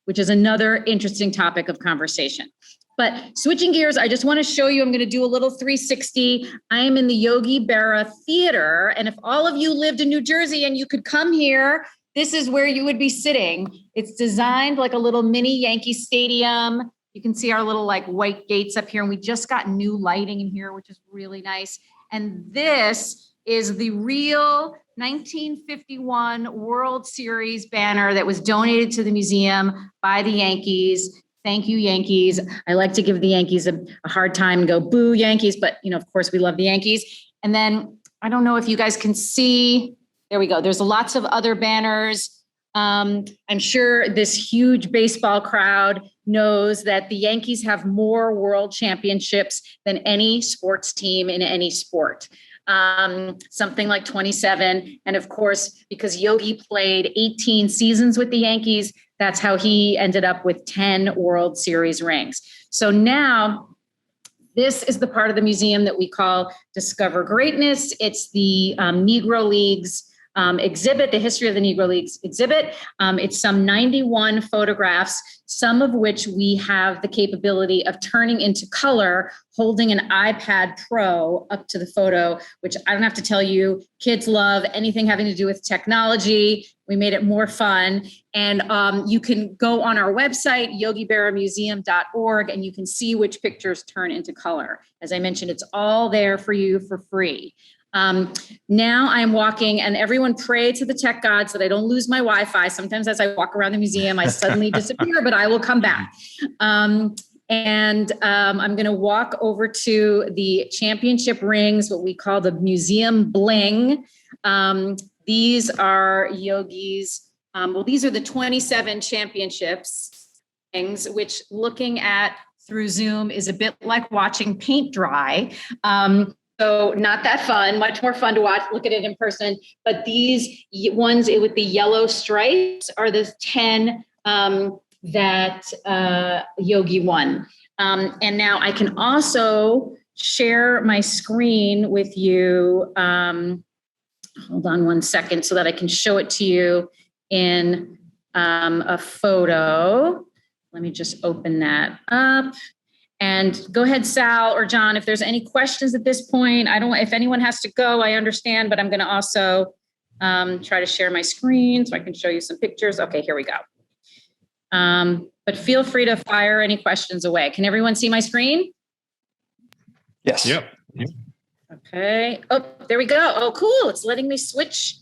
C: which is another interesting topic of conversation. But switching gears, I just want to show you, I'm going to do a little 360. I am in the Yogi Berra Theater. And if all of you lived in New Jersey and you could come here, this is where you would be sitting. It's designed like a little mini Yankee Stadium. You can see our little like white gates up here. And we just got new lighting in here, which is really nice. And this is the real 1951 World Series banner that was donated to the museum by the Yankees. Thank you, Yankees. I like to give the Yankees a hard time and go, boo, Yankees. But, you know, of course, we love the Yankees. And then I don't know if you guys can see. There we go. There's lots of other banners. I'm sure this huge baseball crowd knows that the Yankees have more world championships than any sports team in any sport. Something like 27. And of course, because Yogi played 18 seasons with the Yankees, that's how he ended up with 10 World Series rings. So now this is the part of the museum that we call Discover Greatness. It's the Negro Leagues exhibit, the history of the Negro Leagues exhibit. It's some 91 photographs, some of which we have the capability of turning into color, holding an iPad Pro up to the photo, which I don't have to tell you, kids love anything having to do with technology. We made it more fun. And you can go on our website, yogiberramuseum.org, and you can see which pictures turn into color. As I mentioned, it's all there for you for free. Now I'm walking, and everyone pray to the tech gods that I don't lose my Wi-Fi. Sometimes as I walk around the museum, I suddenly disappear, but I will come back. I'm going to walk over to the championship rings, what we call the museum bling. These are Yogi's, these are the 27 championships rings, which looking at through Zoom is a bit like watching paint dry. So not that fun, much more fun to watch, look at it in person. But these ones with the yellow stripes are the 10 that Yogi won. And now I can also share my screen with you. Hold on one second so that I can show it to you in a photo. Let me just open that up. And go ahead, Sal or John, if there's any questions at this point. If anyone has to go, I understand, but I'm going to also try to share my screen so I can show you some pictures. Okay, here we go. But feel free to fire any questions away. Can everyone see my screen?
A: Yes.
B: Yep.
C: Okay. Oh, there we go. Oh, cool. It's letting me switch.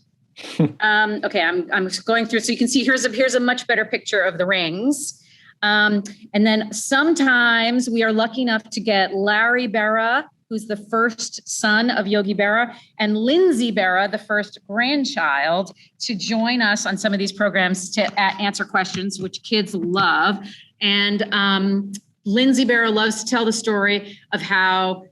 C: Okay, I'm going through so you can see here's a much better picture of the rings. And then sometimes we are lucky enough to get Larry Berra, who's the first son of Yogi Berra, and Lindsay Berra, the first grandchild, to join us on some of these programs to answer questions, which kids love. And Lindsay Berra loves to tell the story of how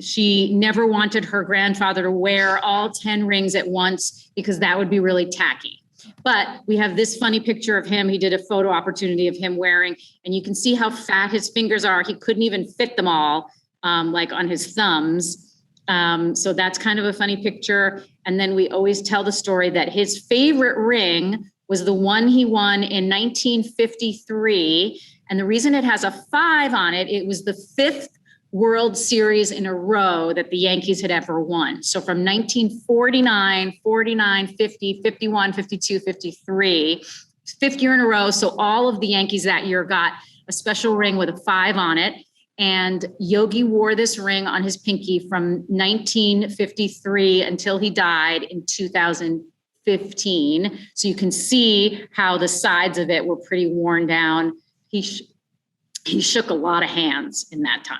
C: she never wanted her grandfather to wear all 10 rings at once because that would be really tacky. But we have this funny picture of him. He did a photo opportunity of him wearing, and you can see how fat his fingers are. He couldn't even fit them all, like on his thumbs. So that's kind of a funny picture. And then we always tell the story that his favorite ring was the one he won in 1953. And the reason it has a 5 on it, it was the 5th World Series in a row that the Yankees had ever won. So from 1949, 49, 50, 51, 52, 53, 5th year in a row. So all of the Yankees that year got a special ring with a 5 on it. And Yogi wore this ring on his pinky from 1953 until he died in 2015. So you can see how the sides of it were pretty worn down. He shook a lot of hands in that time.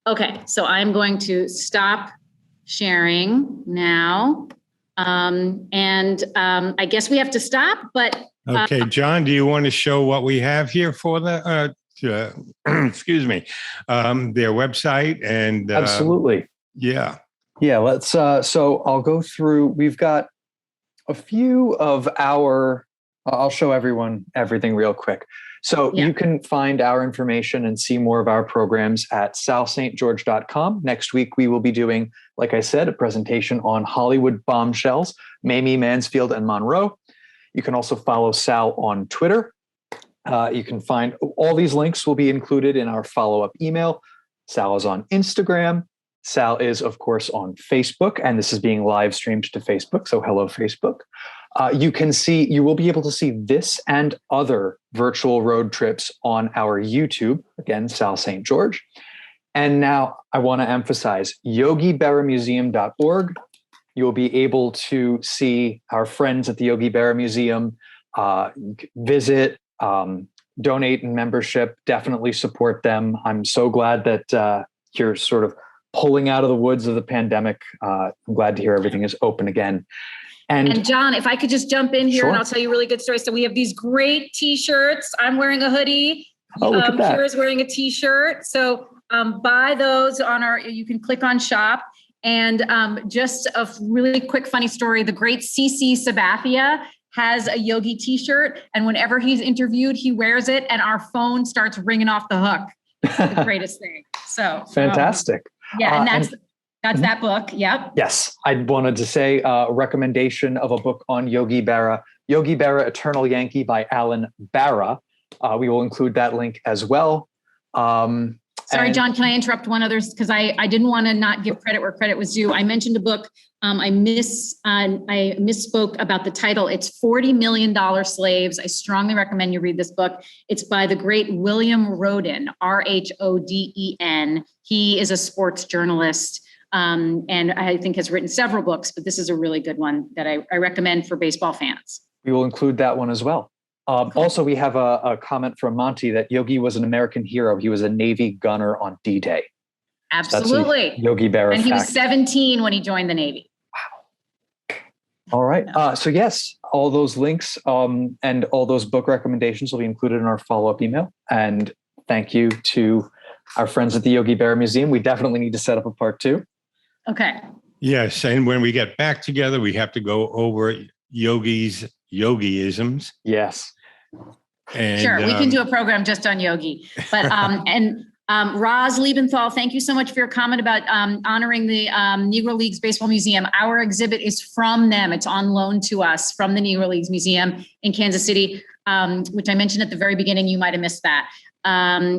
C: Okay, so I'm going to stop sharing now. I guess we have to stop, but.
B: Okay, John, do you want to show what we have here for the, excuse me, their website and.
A: Absolutely.
B: Yeah.
A: Yeah, let's, so I'll go through, we've got a few of I'll show everyone everything real quick. So you can find our information and see more of our programs at salstgeorge.com. Next week, we will be doing, like I said, a presentation on Hollywood bombshells, Mamie, Mansfield, and Monroe. You can also follow Sal on Twitter. You can find all these links will be included in our follow-up email. Sal is on Instagram. Sal is, of course, on Facebook, and this is being live streamed to Facebook. So hello, Facebook. You will be able to see this and other virtual road trips on our YouTube. Again, Sal St. George. And now I want to emphasize YogiBerraMuseum.org. You'll be able to see our friends at the Yogi Berra Museum, visit, donate in membership, definitely support them. I'm so glad that you're sort of pulling out of the woods of the pandemic. I'm glad to hear everything is open again. And
C: John, if I could just jump in here,
A: sure.
C: And I'll tell you a really good story. So we have these great t-shirts. I'm wearing a hoodie.
A: Oh, look at that.
C: Kira's wearing a t-shirt. So buy those you can click on shop. And just a really quick, funny story. The great CC Sabathia has a Yogi t-shirt. And whenever he's interviewed, he wears it and our phone starts ringing off the hook. The greatest thing. So
A: fantastic.
C: Yeah. And that's that book. Yep.
A: Yes. I wanted to say a recommendation of a book on Yogi Berra, Yogi Berra, Eternal Yankee by Alan Barra. We will include that link as well.
C: Sorry, John, can I interrupt one other? Because I didn't want to not give credit where credit was due. I mentioned a book. I misspoke about the title. It's 40 Million Slaves. I strongly recommend you read this book. It's by the great William Roden, Rhoden. He is a sports journalist and I think has written several books, but this is a really good one that I recommend for baseball fans.
A: We will include that one as well. Cool. Also, we have a comment from Monty that Yogi was an American hero. He was a Navy gunner on D-Day.
C: Absolutely.
A: Yogi Berra
C: And he
A: fact.
C: was 17 when he joined the Navy.
A: Wow. All right. So yes, all those links and all those book recommendations will be included in our follow-up email. And thank you to our friends at the Yogi Berra Museum. We definitely need to set up a part 2.
C: Okay.
B: Yes. And when we get back together, we have to go over Yogiisms.
A: Yes.
B: And,
C: sure. We can do a program just on Yogi. But Roz Liebenthal, thank you so much for your comment about honoring the Negro Leagues Baseball Museum. Our exhibit is from them. It's on loan to us from the Negro Leagues Museum in Kansas City, which I mentioned at the very beginning. You might have missed that.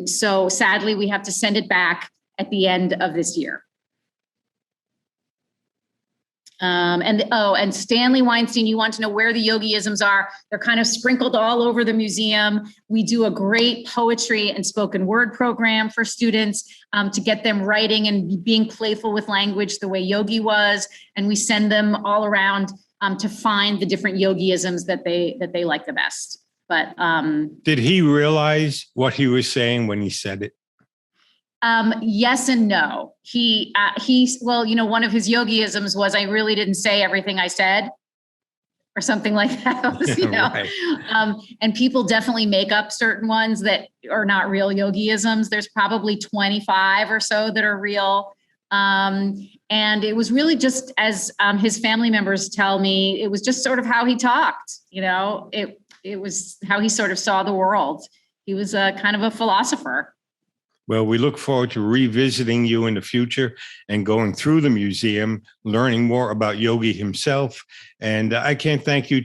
C: So sadly, we have to send it back at the end of this year. And Stanley Weinstein, you want to know where the Yogiisms are. They're kind of sprinkled all over the museum. We do a great poetry and spoken word program for students to get them writing and being playful with language the way Yogi was. And we send them all around to find the different Yogiisms that they like the best. But
B: did he realize what he was saying when he said it?
C: Yes and no. Well, one of his Yogiisms was, I really didn't say everything I said, or something like that. Right. And people definitely make up certain ones that are not real Yogiisms. There's probably 25 or so that are real. And it was really just, as his family members tell me, it was just sort of how he talked. It was how he sort of saw the world. He was a kind of a philosopher.
B: Well, we look forward to revisiting you in the future and going through the museum, learning more about Yogi himself. And I can't thank you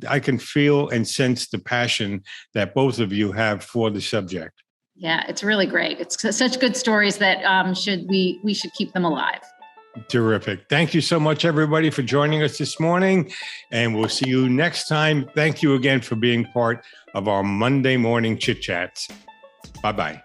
B: I can feel and sense the passion that both of you have for the subject.
C: Yeah, it's really great. It's such good stories that we should keep them alive.
B: Terrific. Thank you so much, everybody, for joining us this morning. And we'll see you next time. Thank you again for being part of our Monday morning chit chats. Bye-bye.